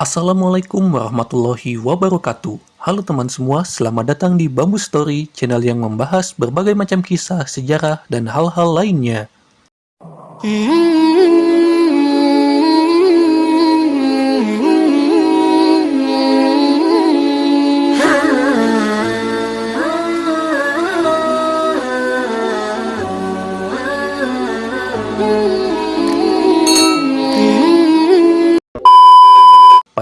Assalamualaikum warahmatullahi wabarakatuh. Halo teman semua, selamat datang di Bambu Story, channel yang membahas berbagai macam kisah, sejarah, dan hal-hal lainnya.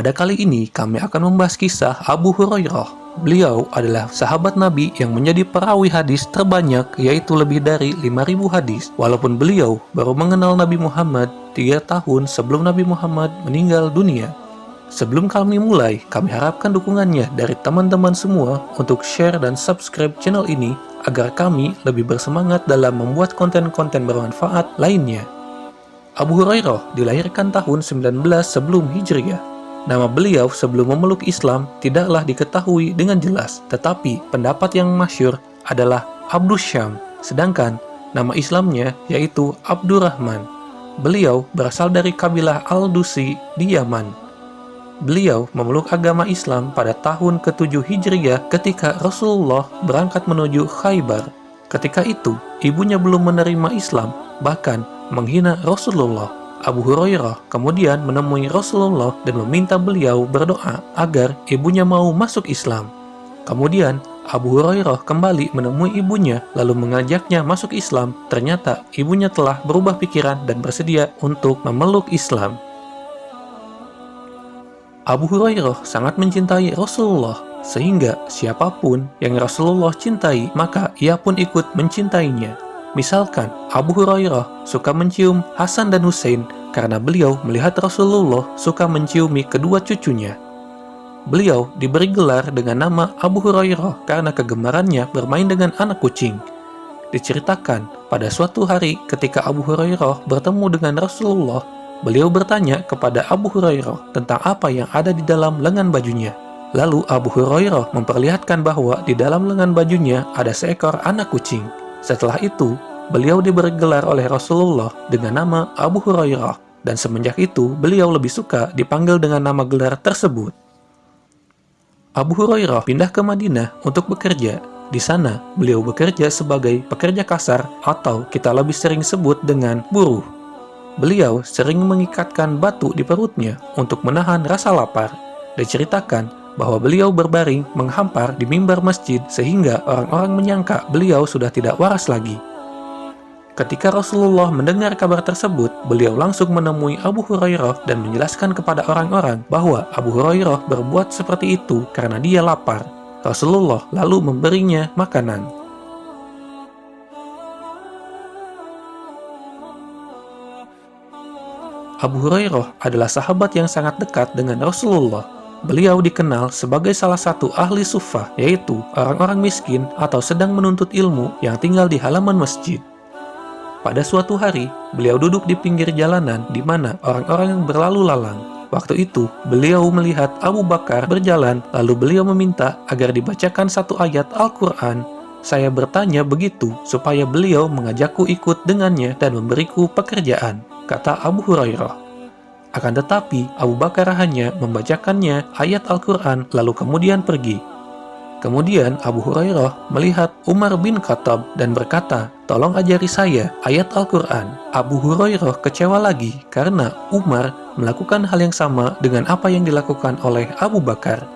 Pada kali ini, kami akan membahas kisah Abu Hurairah. Beliau adalah sahabat Nabi yang menjadi perawi hadis terbanyak, yaitu lebih dari 5.000 hadis. Walaupun beliau baru mengenal Nabi Muhammad 3 tahun sebelum Nabi Muhammad meninggal dunia. Sebelum kami mulai, kami harapkan dukungannya dari teman-teman semua untuk share dan subscribe channel ini agar kami lebih bersemangat dalam membuat konten-konten bermanfaat lainnya. Abu Hurairah dilahirkan tahun 19 sebelum Hijriah. Nama beliau sebelum memeluk Islam tidaklah diketahui dengan jelas, tetapi pendapat yang masyhur adalah Abdus Syam, sedangkan nama Islamnya yaitu Abdurrahman. Beliau berasal dari kabilah Al-Dusi di Yaman. Beliau memeluk agama Islam pada tahun ke-7 Hijriah ketika Rasulullah berangkat menuju Khaybar. Ketika itu, ibunya belum menerima Islam, bahkan menghina Rasulullah. Abu Hurairah kemudian menemui Rasulullah dan meminta beliau berdoa agar ibunya mau masuk Islam. Kemudian Abu Hurairah kembali menemui ibunya lalu mengajaknya masuk Islam. Ternyata ibunya telah berubah pikiran dan bersedia untuk memeluk Islam. Abu Hurairah sangat mencintai Rasulullah sehingga siapapun yang Rasulullah cintai maka ia pun ikut mencintainya. Misalkan, Abu Hurairah suka mencium Hasan dan Husain karena beliau melihat Rasulullah suka menciumi kedua cucunya. Beliau diberi gelar dengan nama Abu Hurairah karena kegemarannya bermain dengan anak kucing. Diceritakan, pada suatu hari ketika Abu Hurairah bertemu dengan Rasulullah, beliau bertanya kepada Abu Hurairah tentang apa yang ada di dalam lengan bajunya. Lalu Abu Hurairah memperlihatkan bahwa di dalam lengan bajunya ada seekor anak kucing. Setelah itu, beliau diberi gelar oleh Rasulullah dengan nama Abu Hurairah, dan semenjak itu beliau lebih suka dipanggil dengan nama gelar tersebut. Abu Hurairah pindah ke Madinah untuk bekerja. Di sana, beliau bekerja sebagai pekerja kasar atau kita lebih sering sebut dengan buruh. Beliau sering mengikatkan batu di perutnya untuk menahan rasa lapar. Diceritakan bahwa beliau berbaring menghampar di mimbar masjid sehingga orang-orang menyangka beliau sudah tidak waras lagi. Ketika Rasulullah mendengar kabar tersebut, beliau langsung menemui Abu Hurairah dan menjelaskan kepada orang-orang bahwa Abu Hurairah berbuat seperti itu karena dia lapar. Rasulullah lalu memberinya makanan. Abu Hurairah adalah sahabat yang sangat dekat dengan Rasulullah. Beliau dikenal sebagai salah satu ahli suffah, yaitu orang-orang miskin atau sedang menuntut ilmu yang tinggal di halaman masjid. Pada suatu hari, beliau duduk di pinggir jalanan di mana orang-orang yang berlalu lalang. Waktu itu, beliau melihat Abu Bakar berjalan, lalu beliau meminta agar dibacakan satu ayat Al-Quran. Saya bertanya begitu supaya beliau mengajakku ikut dengannya dan memberiku pekerjaan, kata Abu Hurairah. Akan tetapi, Abu Bakar hanya membacakannya ayat Al-Quran lalu kemudian pergi. Kemudian Abu Hurairah melihat Umar bin Khattab dan berkata, "Tolong ajari saya ayat Al-Quran." Abu Hurairah kecewa lagi karena Umar melakukan hal yang sama dengan apa yang dilakukan oleh Abu Bakar.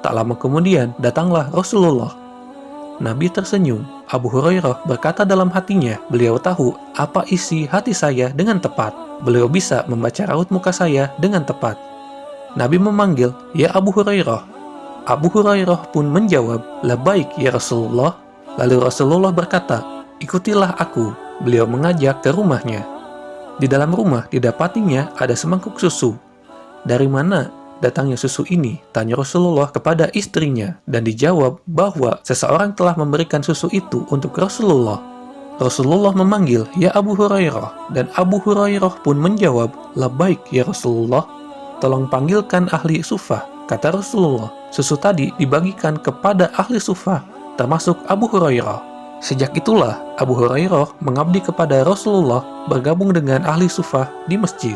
Tak lama kemudian datanglah Rasulullah. Nabi tersenyum. Abu Hurairah berkata dalam hatinya, beliau tahu apa isi hati saya dengan tepat. Beliau bisa membaca raut muka saya dengan tepat. Nabi memanggil, "Ya Abu Hurairah." Abu Hurairah pun menjawab, "Labaik ya Rasulullah." Lalu Rasulullah berkata, "Ikutilah aku." Beliau mengajak ke rumahnya. Di dalam rumah didapatinya ada semangkuk susu. "Dari mana datangnya susu ini?" tanya Rasulullah kepada istrinya, dan dijawab bahwa seseorang telah memberikan susu itu untuk Rasulullah. Rasulullah memanggil, "Ya Abu Hurairah," dan Abu Hurairah pun menjawab, "Labaik ya Rasulullah." "Tolong panggilkan ahli sufah," kata Rasulullah. Susu tadi dibagikan kepada ahli sufah, termasuk Abu Hurairah. Sejak itulah Abu Hurairah mengabdi kepada Rasulullah, bergabung dengan ahli sufah di masjid.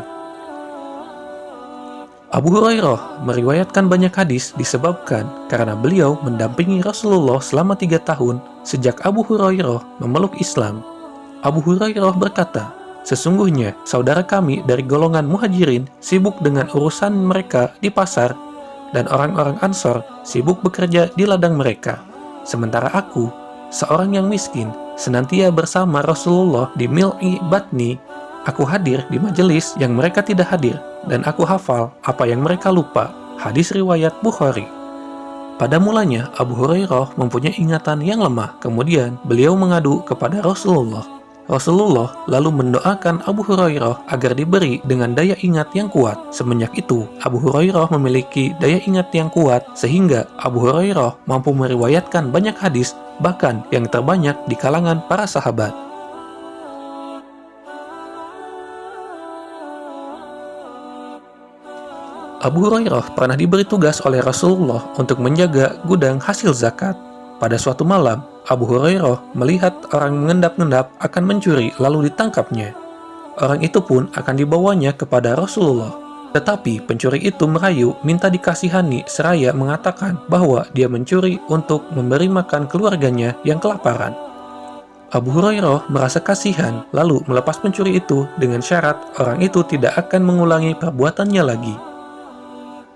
Abu Hurairah meriwayatkan banyak hadis disebabkan karena beliau mendampingi Rasulullah selama 3 tahun sejak Abu Hurairah memeluk Islam. Abu Hurairah berkata, "Sesungguhnya saudara kami dari golongan muhajirin sibuk dengan urusan mereka di pasar, dan orang-orang Ansor sibuk bekerja di ladang mereka. Sementara aku, seorang yang miskin, senantiasa bersama Rasulullah di mil'i batni. Aku hadir di majelis yang mereka tidak hadir, dan aku hafal apa yang mereka lupa." Hadis riwayat Bukhari. Pada mulanya, Abu Hurairah mempunyai ingatan yang lemah. Kemudian, beliau mengadu kepada Rasulullah. Rasulullah lalu mendoakan Abu Hurairah agar diberi dengan daya ingat yang kuat. Semenjak itu, Abu Hurairah memiliki daya ingat yang kuat sehingga Abu Hurairah mampu meriwayatkan banyak hadis, bahkan yang terbanyak di kalangan para sahabat. Abu Hurairah pernah diberi tugas oleh Rasulullah untuk menjaga gudang hasil zakat. Pada suatu malam, Abu Hurairah melihat orang mengendap-endap akan mencuri lalu ditangkapnya. Orang itu pun akan dibawanya kepada Rasulullah. Tetapi pencuri itu merayu minta dikasihani seraya mengatakan bahwa dia mencuri untuk memberi makan keluarganya yang kelaparan. Abu Hurairah merasa kasihan lalu melepas pencuri itu dengan syarat orang itu tidak akan mengulangi perbuatannya lagi.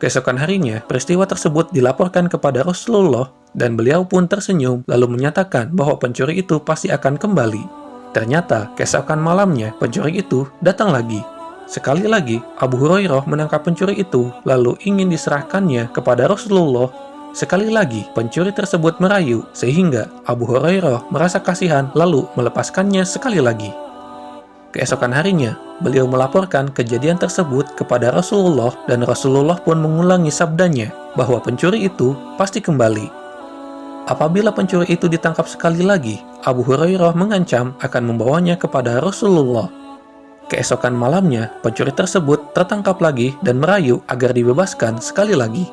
Keesokan harinya, peristiwa tersebut dilaporkan kepada Rasulullah dan beliau pun tersenyum lalu menyatakan bahwa pencuri itu pasti akan kembali. Ternyata, keesokan malamnya pencuri itu datang lagi. Sekali lagi, Abu Hurairah menangkap pencuri itu lalu ingin diserahkannya kepada Rasulullah. Sekali lagi, pencuri tersebut merayu sehingga Abu Hurairah merasa kasihan lalu melepaskannya sekali lagi. Keesokan harinya, beliau melaporkan kejadian tersebut kepada Rasulullah dan Rasulullah pun mengulangi sabdanya bahwa pencuri itu pasti kembali. Apabila pencuri itu ditangkap sekali lagi, Abu Hurairah mengancam akan membawanya kepada Rasulullah. Keesokan malamnya, pencuri tersebut tertangkap lagi dan merayu agar dibebaskan sekali lagi.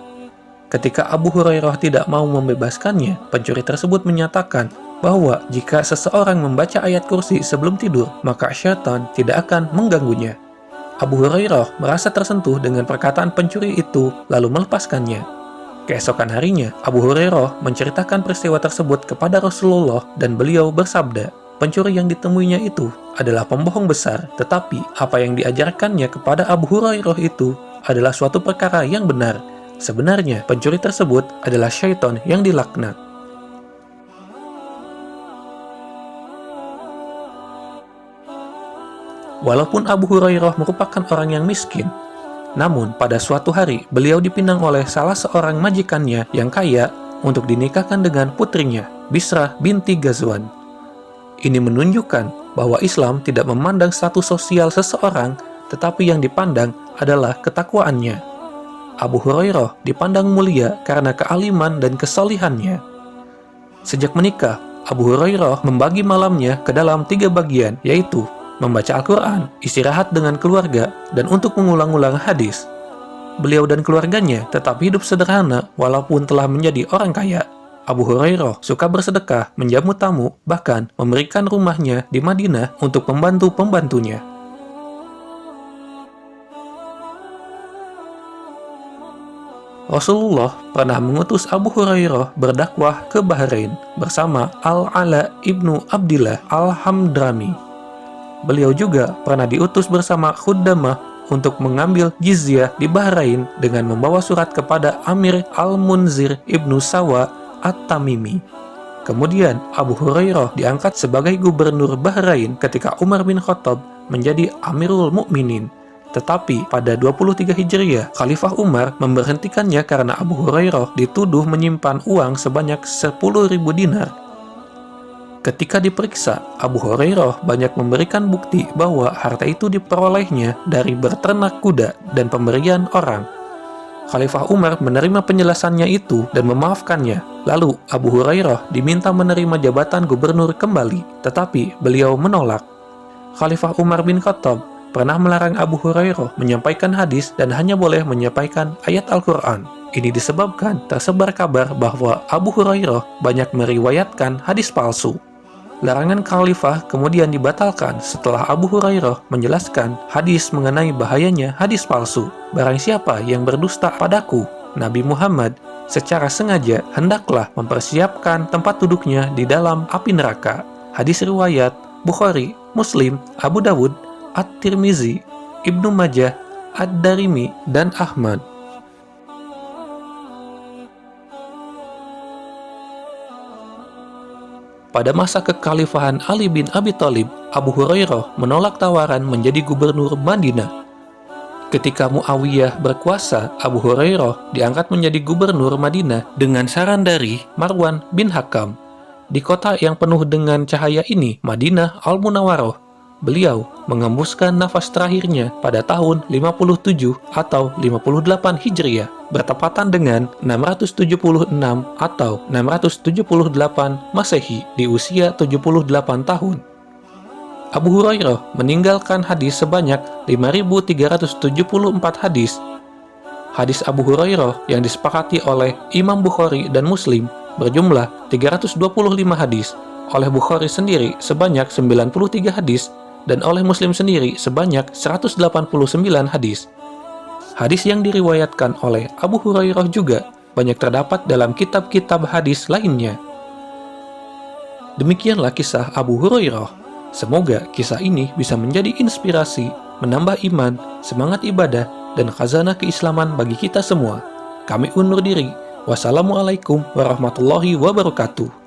Ketika Abu Hurairah tidak mau membebaskannya, pencuri tersebut menyatakan bahwa jika seseorang membaca ayat kursi sebelum tidur, maka syaitan tidak akan mengganggunya. Abu Hurairah merasa tersentuh dengan perkataan pencuri itu, lalu melepaskannya. Keesokan harinya, Abu Hurairah menceritakan peristiwa tersebut kepada Rasulullah dan beliau bersabda, pencuri yang ditemuinya itu adalah pembohong besar, tetapi apa yang diajarkannya kepada Abu Hurairah itu adalah suatu perkara yang benar. Sebenarnya, pencuri tersebut adalah syaitan yang dilaknat. Walaupun Abu Hurairah merupakan orang yang miskin, namun pada suatu hari beliau dipinang oleh salah seorang majikannya yang kaya untuk dinikahkan dengan putrinya, Bisrah binti Ghazwan. Ini menunjukkan bahwa Islam tidak memandang status sosial seseorang, tetapi yang dipandang adalah ketakwaannya. Abu Hurairah dipandang mulia karena kealiman dan kesalihannya. Sejak menikah, Abu Hurairah membagi malamnya ke dalam 3 bagian, yaitu membaca Al-Quran, istirahat dengan keluarga, dan untuk mengulang-ulang hadis. Beliau dan keluarganya tetap hidup sederhana walaupun telah menjadi orang kaya. Abu Hurairah suka bersedekah, menjamu tamu, bahkan memberikan rumahnya di Madinah untuk pembantu-pembantunya. Rasulullah pernah mengutus Abu Hurairah berdakwah ke Bahrain bersama Al-Ala ibnu Abdillah Al-Hamdrami. Beliau juga pernah diutus bersama Khuddamah untuk mengambil jizyah di Bahrain dengan membawa surat kepada Amir Al-Munzir ibnu Sawa At-Tamimi. Kemudian Abu Hurairah diangkat sebagai gubernur Bahrain ketika Umar bin Khattab menjadi Amirul Mukminin. Tetapi pada 23 Hijriah, Khalifah Umar memberhentikannya karena Abu Hurairah dituduh menyimpan uang sebanyak 10.000 dinar. Ketika diperiksa, Abu Hurairah banyak memberikan bukti bahwa harta itu diperolehnya dari berternak kuda dan pemberian orang. Khalifah Umar menerima penjelasannya itu dan memaafkannya. Lalu Abu Hurairah diminta menerima jabatan gubernur kembali, tetapi beliau menolak. Khalifah Umar bin Khattab pernah melarang Abu Hurairah menyampaikan hadis dan hanya boleh menyampaikan ayat Al-Quran. Ini disebabkan tersebar kabar bahwa Abu Hurairah banyak meriwayatkan hadis palsu. Larangan khalifah kemudian dibatalkan setelah Abu Hurairah menjelaskan hadis mengenai bahayanya hadis palsu. Barang siapa yang berdusta padaku, Nabi Muhammad, secara sengaja hendaklah mempersiapkan tempat duduknya di dalam api neraka. Hadis riwayat Bukhari, Muslim, Abu Dawud, At-Tirmizi, Ibnu Majah, Ad-Darimi, dan Ahmad. Pada masa kekhalifahan Ali bin Abi Thalib, Abu Hurairah menolak tawaran menjadi gubernur Madinah. Ketika Muawiyah berkuasa, Abu Hurairah diangkat menjadi gubernur Madinah dengan saran dari Marwan bin Hakam. Di kota yang penuh dengan cahaya ini, Madinah Al-Munawwarah, beliau mengembuskan nafas terakhirnya pada tahun 57 atau 58 Hijriah, bertepatan dengan 676 atau 678 Masehi, di usia 78 tahun. Abu Hurairah meninggalkan hadis sebanyak 5.374 hadis. Hadis Abu Hurairah yang disepakati oleh Imam Bukhari dan Muslim berjumlah 325 hadis, oleh Bukhari sendiri sebanyak 93 hadis, dan oleh Muslim sendiri sebanyak 189 hadis. Hadis yang diriwayatkan oleh Abu Hurairah juga banyak terdapat dalam kitab-kitab hadis lainnya. Demikianlah kisah Abu Hurairah. Semoga kisah ini bisa menjadi inspirasi, menambah iman, semangat ibadah, dan khazanah keislaman bagi kita semua. Kami undur diri. Wassalamualaikum warahmatullahi wabarakatuh.